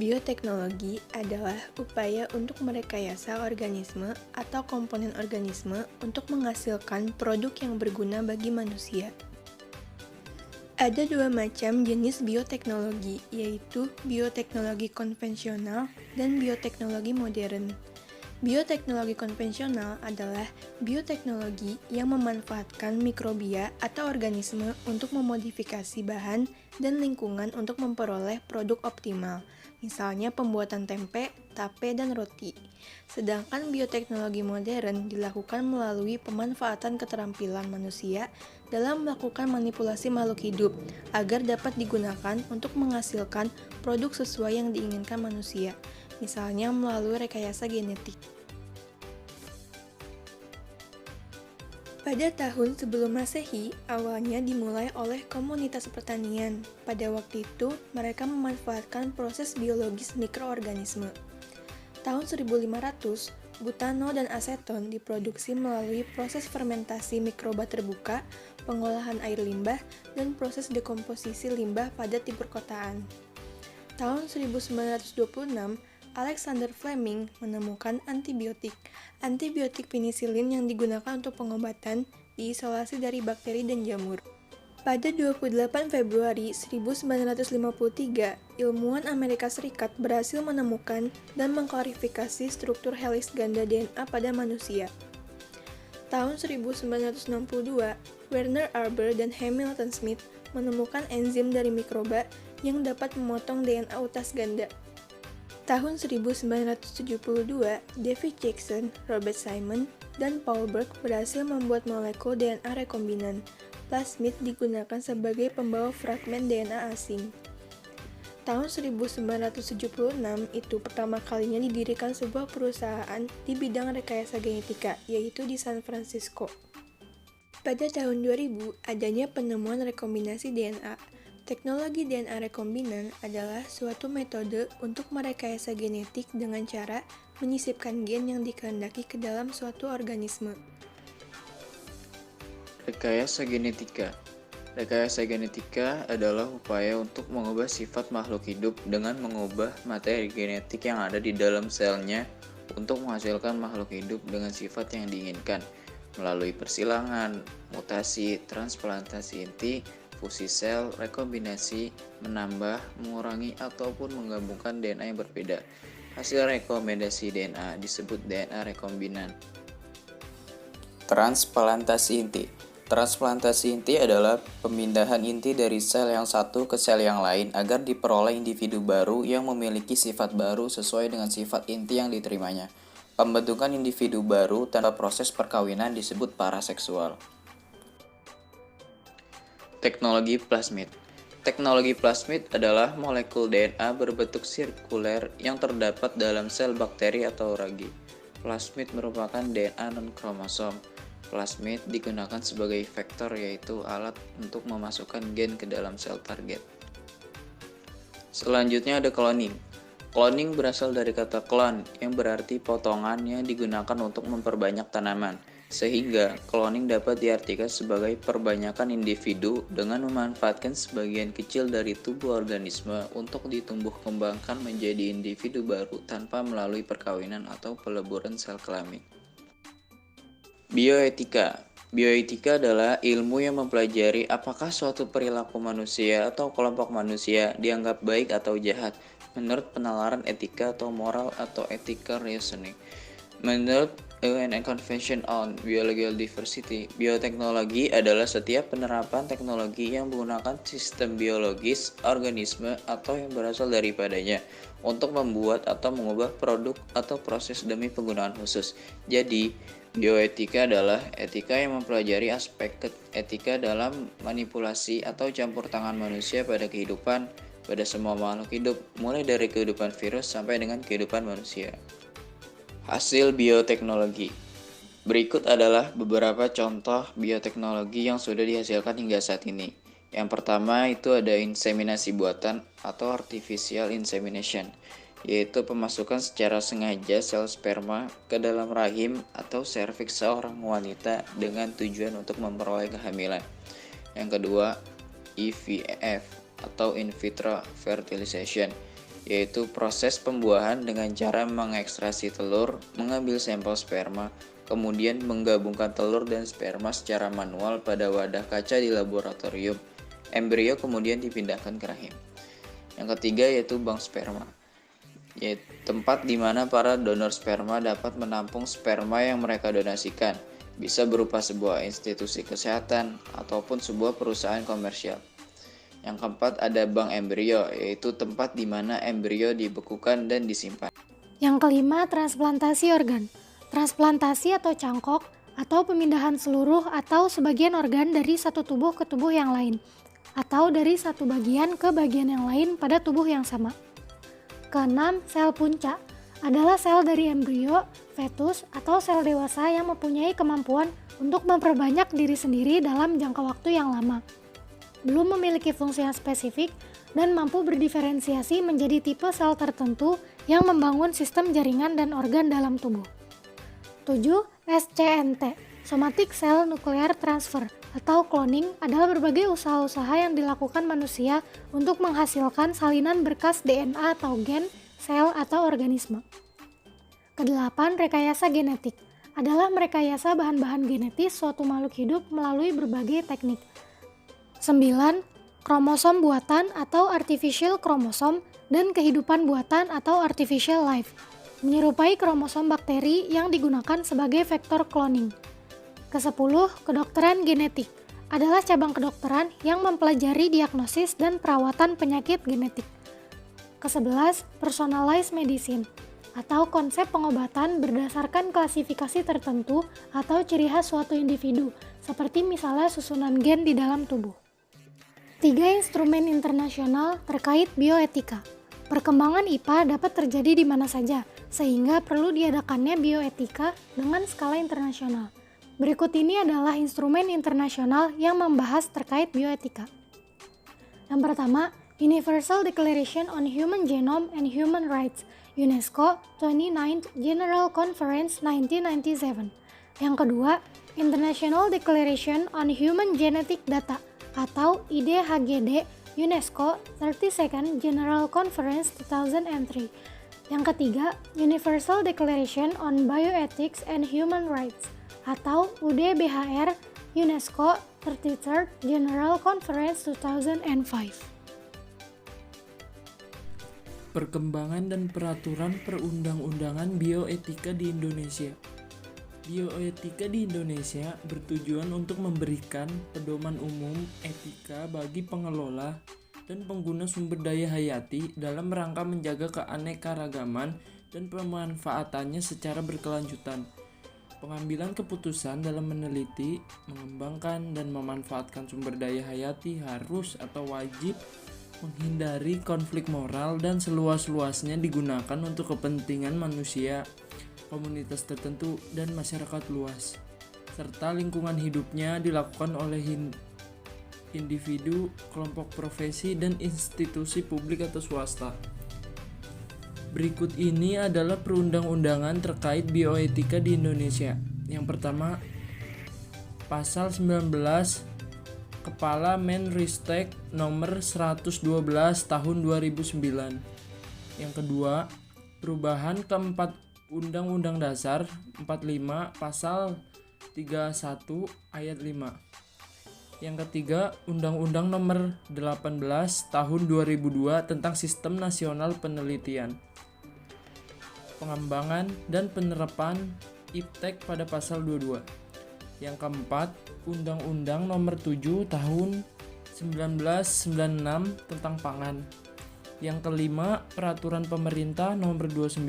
Bioteknologi adalah upaya untuk merekayasa organisme atau komponen organisme untuk menghasilkan produk yang berguna bagi manusia. Ada dua macam jenis bioteknologi, yaitu bioteknologi konvensional dan bioteknologi modern. Bioteknologi konvensional adalah bioteknologi yang memanfaatkan mikrobia atau organisme untuk memodifikasi bahan dan lingkungan untuk memperoleh produk optimal, misalnya pembuatan tempe, tape, dan roti. Sedangkan bioteknologi modern dilakukan melalui pemanfaatan keterampilan manusia dalam melakukan manipulasi makhluk hidup agar dapat digunakan untuk menghasilkan produk sesuai yang diinginkan manusia, misalnya melalui rekayasa genetik. Pada tahun sebelum Masehi, awalnya dimulai oleh komunitas pertanian. Pada waktu itu, mereka memanfaatkan proses biologis mikroorganisme. Tahun 1500, butano dan aseton diproduksi melalui proses fermentasi mikroba terbuka, pengolahan air limbah, dan proses dekomposisi limbah pada di perkotaan. Tahun 1926, Alexander Fleming menemukan antibiotik penisilin yang digunakan untuk pengobatan, diisolasi dari bakteri dan jamur. Pada 28 Februari 1953, ilmuwan Amerika Serikat berhasil menemukan dan mengklarifikasi struktur heliks ganda DNA pada manusia. Tahun 1962, Werner Arber dan Hamilton Smith menemukan enzim dari mikroba yang dapat memotong DNA utas ganda. Tahun 1972, David Jackson, Robert Simon, dan Paul Berg berhasil membuat molekul DNA rekombinan. Plasmid digunakan sebagai pembawa fragmen DNA asing. Tahun 1976 itu pertama kalinya didirikan sebuah perusahaan di bidang rekayasa genetika, yaitu di San Francisco. Pada tahun 2000, adanya penemuan rekombinasi DNA. Teknologi DNA rekombinan adalah suatu metode untuk merekayasa genetik dengan cara menyisipkan gen yang dikehendaki ke dalam suatu organisme. Rekayasa genetika. Rekayasa genetika adalah upaya untuk mengubah sifat makhluk hidup dengan mengubah materi genetik yang ada di dalam selnya untuk menghasilkan makhluk hidup dengan sifat yang diinginkan melalui persilangan, mutasi, transplantasi inti, fusi sel, rekombinasi, menambah, mengurangi, ataupun menggabungkan DNA yang berbeda. Hasil rekomendasi DNA disebut DNA rekombinan. Transplantasi inti. Transplantasi inti adalah pemindahan inti dari sel yang satu ke sel yang lain agar diperoleh individu baru yang memiliki sifat baru sesuai dengan sifat inti yang diterimanya. Pembentukan individu baru tanpa proses perkawinan disebut paraseksual. Teknologi plasmid. Teknologi plasmid adalah molekul DNA berbentuk sirkuler yang terdapat dalam sel bakteri atau ragi. Plasmid merupakan DNA non-kromosom. Plasmid digunakan sebagai vektor, yaitu alat untuk memasukkan gen ke dalam sel target. Selanjutnya ada cloning. Cloning berasal dari kata clone yang berarti potongan yang digunakan untuk memperbanyak tanaman. Sehingga, cloning dapat diartikan sebagai perbanyakan individu dengan memanfaatkan sebagian kecil dari tubuh organisme untuk ditumbuh kembangkan menjadi individu baru tanpa melalui perkawinan atau peleburan sel kelamin. Bioetika. Bioetika adalah ilmu yang mempelajari apakah suatu perilaku manusia atau kelompok manusia dianggap baik atau jahat menurut penalaran etika atau moral atau ethical reasoning. Menurut UN Convention on Biological Diversity, bioteknologi adalah setiap penerapan teknologi yang menggunakan sistem biologis, organisme, atau yang berasal daripadanya untuk membuat atau mengubah produk atau proses demi penggunaan khusus. Jadi, bioetika adalah etika yang mempelajari aspek etika dalam manipulasi atau campur tangan manusia pada kehidupan, pada semua makhluk hidup, mulai dari kehidupan virus sampai dengan kehidupan manusia. Hasil bioteknologi. Berikut adalah beberapa contoh bioteknologi yang sudah dihasilkan hingga saat ini. Yang pertama itu ada inseminasi buatan atau artificial insemination, yaitu pemasukan secara sengaja sel sperma ke dalam rahim atau serviks seorang wanita dengan tujuan untuk memperoleh kehamilan. Yang kedua, IVF atau in vitro fertilization, yaitu proses pembuahan dengan cara mengekstraksi telur, mengambil sampel sperma, kemudian menggabungkan telur dan sperma secara manual pada wadah kaca di laboratorium. Embrio kemudian dipindahkan ke rahim. Yang ketiga yaitu bank sperma, yaitu tempat di mana para donor sperma dapat menampung sperma yang mereka donasikan, bisa berupa sebuah institusi kesehatan ataupun sebuah perusahaan komersial. Yang keempat ada bank embrio, yaitu tempat di mana embrio dibekukan dan disimpan. Yang kelima, transplantasi organ. Transplantasi atau cangkok atau pemindahan seluruh atau sebagian organ dari satu tubuh ke tubuh yang lain, atau dari satu bagian ke bagian yang lain pada tubuh yang sama. Keenam, sel punca adalah sel dari embrio, fetus, atau sel dewasa yang mempunyai kemampuan untuk memperbanyak diri sendiri dalam jangka waktu yang lama. Belum memiliki fungsi yang spesifik dan mampu berdiferensiasi menjadi tipe sel tertentu yang membangun sistem jaringan dan organ dalam tubuh. 7. SCNT, Somatic Cell Nuclear Transfer atau cloning adalah berbagai usaha-usaha yang dilakukan manusia untuk menghasilkan salinan berkas DNA atau gen, sel, atau organisme. Kedelapan, rekayasa genetik adalah merekayasa bahan-bahan genetis suatu makhluk hidup melalui berbagai teknik. 9. Kromosom buatan atau artificial chromosome dan kehidupan buatan atau artificial life, menyerupai kromosom bakteri yang digunakan sebagai vektor cloning. Ke-10, kedokteran genetik adalah cabang kedokteran yang mempelajari diagnosis dan perawatan penyakit genetik. Ke-11, personalized medicine atau konsep pengobatan berdasarkan klasifikasi tertentu atau ciri khas suatu individu, seperti misalnya susunan gen di dalam tubuh. 3 instrumen internasional terkait bioetika. Perkembangan IPA dapat terjadi di mana saja, sehingga perlu diadakannya bioetika dengan skala internasional. Berikut ini adalah instrumen internasional yang membahas terkait bioetika. Yang pertama, Universal Declaration on Human Genome and Human Rights, UNESCO 29th General Conference 1997. Yang kedua, International Declaration on Human Genetic Data atau IDHGD, UNESCO 32nd General Conference 2003. Yang ketiga, Universal Declaration on Bioethics and Human Rights atau UDBHR, UNESCO 33rd General Conference 2005. Perkembangan dan peraturan perundang-undangan bioetika di Indonesia. Bioetika di Indonesia bertujuan untuk memberikan pedoman umum etika bagi pengelola dan pengguna sumber daya hayati dalam rangka menjaga keanekaragaman dan pemanfaatannya secara berkelanjutan. Pengambilan keputusan dalam meneliti, mengembangkan, dan memanfaatkan sumber daya hayati harus atau wajib menghindari konflik moral dan seluas-luasnya digunakan untuk kepentingan manusia, komunitas tertentu, dan masyarakat luas, serta lingkungan hidupnya dilakukan oleh individu, kelompok profesi, dan institusi publik atau swasta. Berikut ini adalah perundang-undangan terkait bioetika di Indonesia. Yang pertama, Pasal 19 Kepala Menristek Nomor 112 Tahun 2009. Yang kedua, perubahan keempat Undang-Undang Dasar 45 Pasal 31 Ayat 5. Yang ketiga, Undang-Undang Nomor 18 Tahun 2002 tentang Sistem Nasional Penelitian, Pengembangan dan Penerapan IPTEK pada Pasal 22. Yang keempat, Undang-Undang Nomor 7 Tahun 1996 tentang Pangan. Yang kelima, Peraturan Pemerintah Nomor 29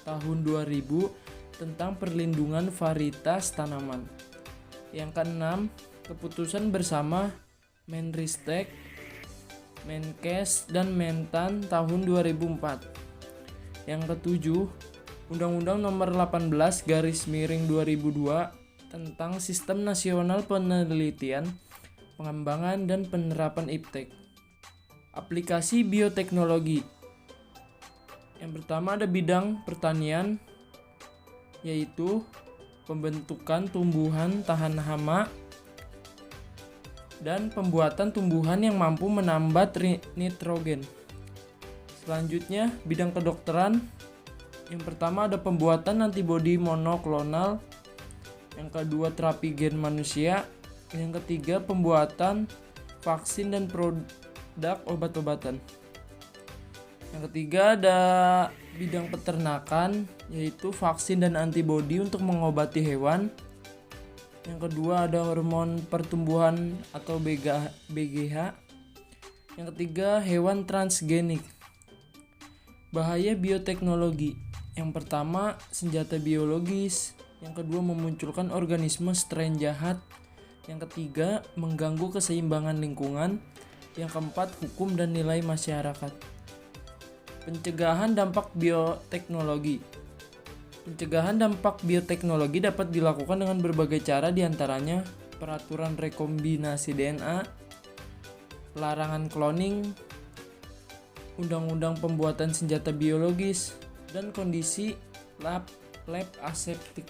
Tahun 2000 tentang Perlindungan Varietas Tanaman. Yang keenam, Keputusan Bersama Menristek, Menkes, dan Mentan tahun 2004. Yang ketujuh, Undang-Undang Nomor 18/2002 tentang Sistem Nasional Penelitian, Pengembangan, dan Penerapan IPTEK. Aplikasi bioteknologi. Yang pertama ada bidang pertanian, yaitu pembentukan tumbuhan tahan hama dan pembuatan tumbuhan yang mampu menambat nitrogen. Selanjutnya, bidang kedokteran. Yang pertama ada pembuatan antibodi monoklonal. Yang kedua, terapi gen manusia. Yang ketiga, pembuatan vaksin dan produk obat-obatan. Yang ketiga ada bidang peternakan, yaitu vaksin dan antibodi untuk mengobati hewan. Yang kedua ada hormon pertumbuhan atau BGH. Yang ketiga hewan transgenik. Bahaya bioteknologi. Yang pertama senjata biologis. Yang kedua memunculkan organisme strain jahat. Yang ketiga mengganggu keseimbangan lingkungan. Yang keempat hukum dan nilai masyarakat. Pencegahan dampak bioteknologi. Pencegahan dampak bioteknologi dapat dilakukan dengan berbagai cara, diantaranya peraturan rekombinasi DNA, pelarangan cloning, undang-undang pembuatan senjata biologis, dan kondisi lab aseptik.